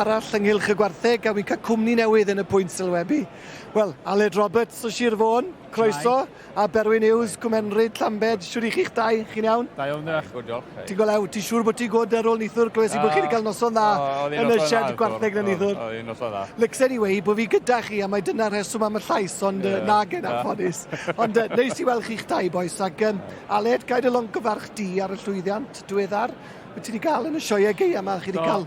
arall ynghylch y gwartheg a wy'n cael cwmni newydd yn y pwynt sylwebu. Wel, Aled Roberts o Sir Fôn, croeso, a Berwyn Hughes, Cwmenryd, Llambed, siwr i chi'ch dau, chi'n iawn? Da iawn, diolch. Good job. Ti'n gweld, ti'n siŵr bod ti'n god ar ôl nithwr, clywes i bod chi wedi cael noson dda yn y shed gwartheg na nithwr. Oedd noson dda. Lycs anyway, bod fi gyda chi, a mae dyna'r rheswm am y llais, ond nagen anffodus. Ond neis i weld chi'ch dau, boes, ac Aled, gaid y long gyfarch di ar y llwyddiant diweddar. Wyt ti wedi cael yn y sioe gei yma, chi wedi cael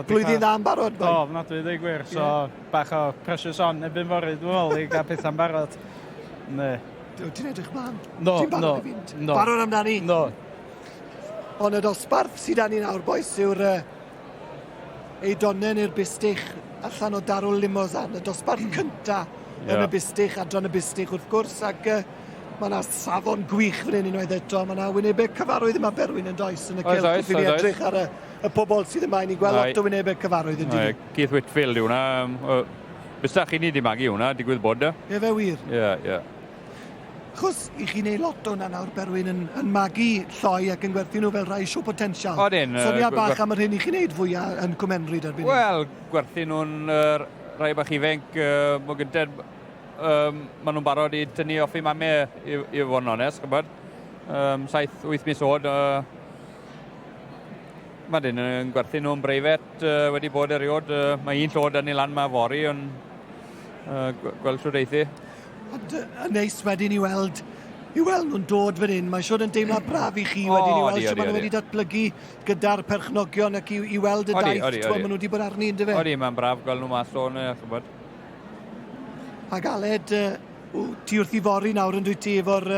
blwyddyn dda yn barod? Do, na dwi wedi gwir, so bach o pressures on ebyn fory, dwi'n meddwl, i gael pethau'n barod. Ne. Ti'n edrych man? No. Barod amdani? No. Ond y dosbarth sydd â ni nawr, boes, yw'r eidonen i'r Bustach allan o Darw Limousin, y dosbarth cynta yn y Bustach, adran y Bustach wrth gwrs, ac mae yna safon gwych fan hyn unwaith eto. Mae yna wynebau cyfarwydd yma Berwyn yn does yn y celf. Fi'n edrych ar y pobl sydd yma. Ni'n gweld lot o wynebau cyfarwydd yn dyn. Keith Whitfield yw hwnna. Bystach i ni di magu hwnna, digwydd bod da. Ie, fe wir. Ie. Chos i chi wneud lot o hwnna nawr Berwyn yn magu lloi ac yn gwerthu nhw fel rhai siw potensial. Odyn. Sonia bach am yr hyn i chi wneud fwyaf yn Cwmenryd erbyn. Wel, gwerthu nhw'n rhai bach ifenc. Mae gyntaf maen nhw'n barod i tynnu off i mamau i fod yn onest, chybod. 7-8 mis oed. Mae dyn yn gwerthu nhw'n breifet wedi bod eriod. Mae un llod yn ei lan ma fori, ond gweld siwr eithi. Ond y neis wedyn i weld nhw'n dod fan hyn. Mae siwr yn deimlad braf i chi wedyn i weld sy'n maen nhw wedi datblygu gyda'r perchnogion ac i weld y daith. Maen nhw wedi bod arni yn dyfe? Odi, mae'n braf gweld nhw mas o'n chybod. Ac Aled, ti wrth i fori nawr yn dwi ti efo'r...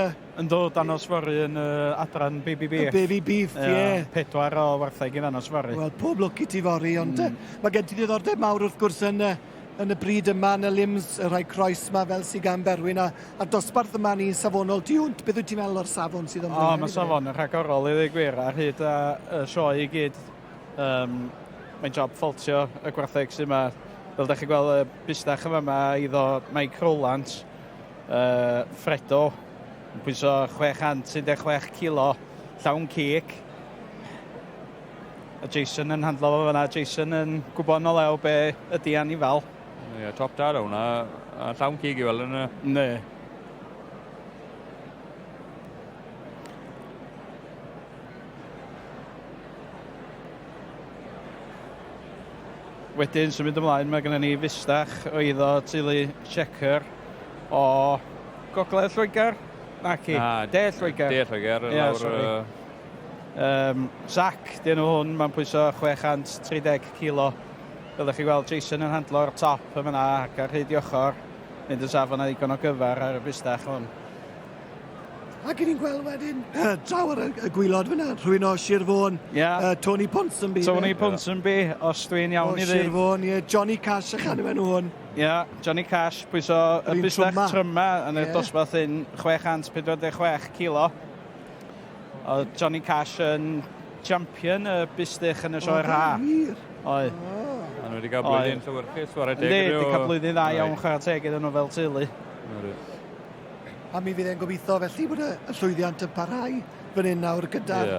Yn dod danos fori yn adran Baby Beef. Baby Beef, ie. 4 o wartheg i danos fori. Wel, pob lwc i ti fori, ond mae gen ti ddiddordeb mawr wrth gwrs yn y bryd yma, yn y lims, y rhai croes yma fel sy'n gan Berwyn, a dosbarth yma ni'n safonol. Ti hwnt, beth wyt ti'n meddwl o'r safon sydd yn fwy? Mae safon yn rhagorol i ddweud ar hyd y sioe i gyd. Mae'n job ffaltio y gwartheg sy'n yma. Fel da chi gweld y Bustach yma iddo Mike Rowland, Fredo, yn pwyso 616 kilo, llawn cig. A Jason yn handlo fo fyna, Jason yn gwybod yn o lew be ydi anifal. Ie, top dad o hwnna, llawn cig i weld yna. Ne. Wedyn, sy'n mynd ymlaen, mae gennym ni Bustach o iddo teulu Checker o Gogledd Lloegr. Naci, De Lloegr. De Lloegr. Ie, sori. Zac, di enw hwn, mae'n pwyso 630 kilo. Byddwch chi gweld Jason yn handlo'r top yma ac ar hyd i ochr. Mynd y safon a ddigon o gyfer ar y Bustach hwn. Ac ni'n gweld wedyn, draw ar y gwylod fyna, rhywun o Sir Fôn, Tony Ponsonby. Tony Ponsonby, os dwi'n iawn i ddweud. O Sir Fôn, Johnny Cash a chanw enw hwn. Ie, Johnny Cash, pwyso y Bustach tryma yn y dosbarth un 646 kilo. O Johnny Cash yn champion y Bustach yn y sioe'r ha. Oed. A nhw wedi cael blwyddyn llywyrchus, war y deg. Wedi cael blwyddyn dda iawn chwarae teg iddyn nhw fel teulu. A mi fydd e'n gobeithio felly bod y llwyddiant yn parhau fan hyn nawr gyda'r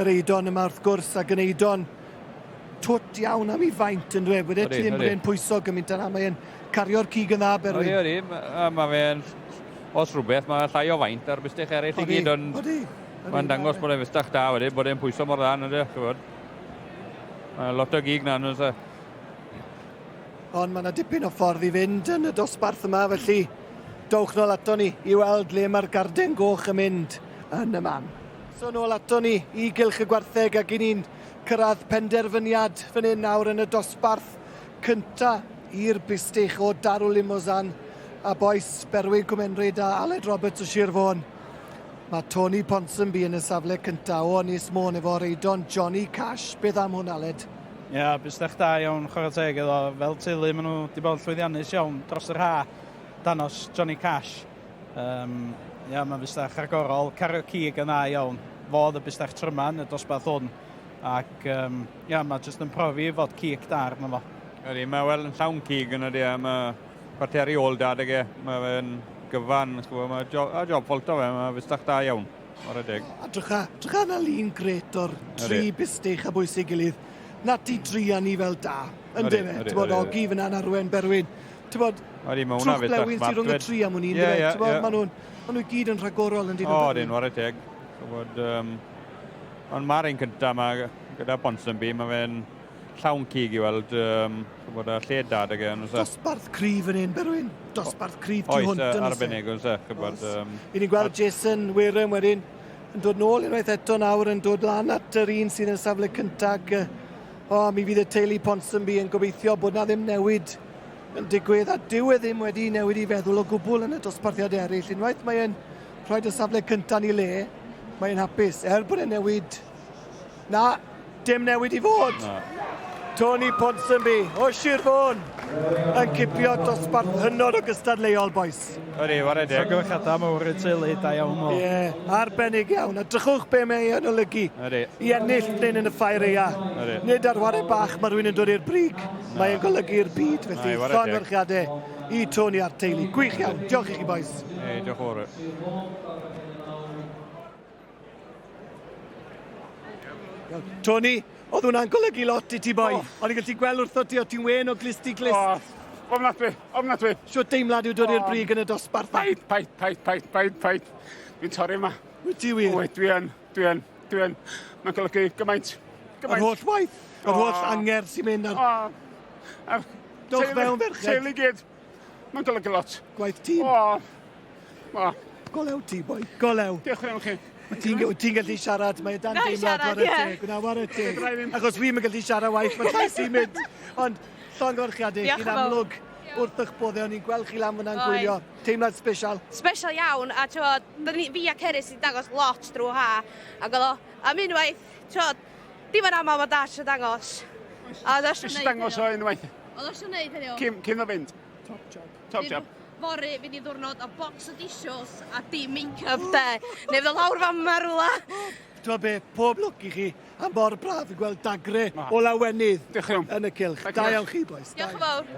yr eidon yma wrth gwrs ac yn eidon twt iawn am ei faint yn dweud. Wede ti ddim bod e'n pwyso gymaint yna, mae e'n cario'r cig yn dda Berwyn. Odi, mae fe'n, os rhywbeth, mae llai o faint ar Bustach eraill i gyd, ond mae'n dangos bod e'n Bustach da wedi, bod e'n pwyso mor dda yn ydy, chyfod. Mae lot o gig na nhw, se. Ond mae yna dipyn o ffordd i fynd yn y dosbarth yma, felly dowch nôl ato ni i weld le mae'r garden goch yn mynd yn y man. So nôl ato ni i gylch y gwartheg ac i ni'n cyrraedd penderfyniad fan hyn nawr yn y dosbarth cynta i'r Bustach o Darw Limousin a boes Berwyn Cwmenryd a Aled Roberts o Sir Fôn. Mae Tony Ponsonby yn y safle cynta o Ynys Môn efo'r eidon Johnny Cash. Beth am hwn, Aled? Ie, Bustach da iawn, chwarae teg iddo. Fel teulu, maen nhw wedi bod yn llwyddiannus iawn dros yr ha. Danos Johnny Cash. Mae Bustach rhagorol, cario cig yn dda iawn. Fodd y Bustach tryman, y dosbarth hwn. Ac mae jyst yn profi fod cig da arno fo. Ydy, mae wel yn llawn cig yn ydy, mae parteri ôl dad ag e. Mae fe'n gyfan, mae job ffolto fe, mae Bustach da iawn. O'r adeg. A drycha na lun gret o'r tri Bustach a bwysig gilydd. Na ti tri a ni fel da. Yn dim e, ti'n bod, o gif yn anarwen berwyn. Ti'n bod, Odi, mae hwnna trwch blewyn sy'n rhwng y tri am hwnni, ti'n bod, maen nhw gyd yn rhagorol yn dyn nhw. O, dyn, war y teg. Ond mae'r un cyntaf yma, gyda Ponsonby, mae fe'n llawn cig i weld, bod y lled dad ag yn. Dosbarth cryf yn un, berwyn. Dosbarth cryf tu hwnt yn ysaf. Oes, arbennig o'n sech. I ni'n gweld Jason Wirem wedyn yn dod nôl unwaith eto nawr yn dod lan at yr un sy'n yn safle cyntag. Mi fydd y teulu Ponsonby yn gobeithio bod na ddim newid yn digwydd, a dyw e ddim wedi newid i feddwl o gwbl yn y dosbarthiad eraill. Unwaith mae'n rhoi y safle cyntaf i le, mae'n hapus. Bod e'n newid. Na, dim newid i fod. Tony Ponsonby o Sir Fôn yn cipio dosbarth hynod o gystadleuol, boys. Odi, war y teg. So gwychadau mawr y teulu, da iawn o. Arbennig iawn. A drychwch be mae yn olygu. I ennill nyn yn y ffair eia. Nid ar warau bach mae rhywun yn dod i'r brig. Mae'n golygu'r byd. Felly, llongyfarchiadau i Tony a'r teulu. Gwych iawn. Diolch i chi, boys. Diolch o'r. Tony, oedd hwnna'n golygu lot i ti, boi. Ond i'n gallu gweld wrtho ti o ti'n wen o glist i glist. Ofnadwy. Sio deimlad yw dod i'r brig yn y dosbarth? Paid. Fi'n torri yma. Wyt ti wir? Dwi yn. Mae'n golygu gymaint. Yr holl waith, yr holl anger sy'n mynd ar... Dowch fewn ferched. Teulu gyd. Mae'n golygu lot. Gwaith tîm. Golew ti, boi. Golew. Diolch yn chi. Ti'n gallu siarad, mae dan deimlad war y teg. War y teg. Achos fi'n gallu siarad waith, mae llais i'n mynd. Ond llongyfarchiadau, chi'n amlwg wrth eich boddau, o'n i'n gweld chi lan fyna'n gwylio. Teimlad special. Special iawn, a fi a Cerys sy'n dangos lot drwy ha. Am unwaith, dim yn amal mae Dash yn dangos. Ys dangos o unwaith. Oedd eisiau gwneud heddiw. Cyn o fynd. Top job. Fori fydd i ddwrnod o box o dishes a dim make-up de. Neu fydd o lawr fan marwla. Dwi'n be, pob lwc i chi am bor braf i gweld dagre o lawenydd yn y cylch. Da iawn chi, boys. Diolch yn fawr.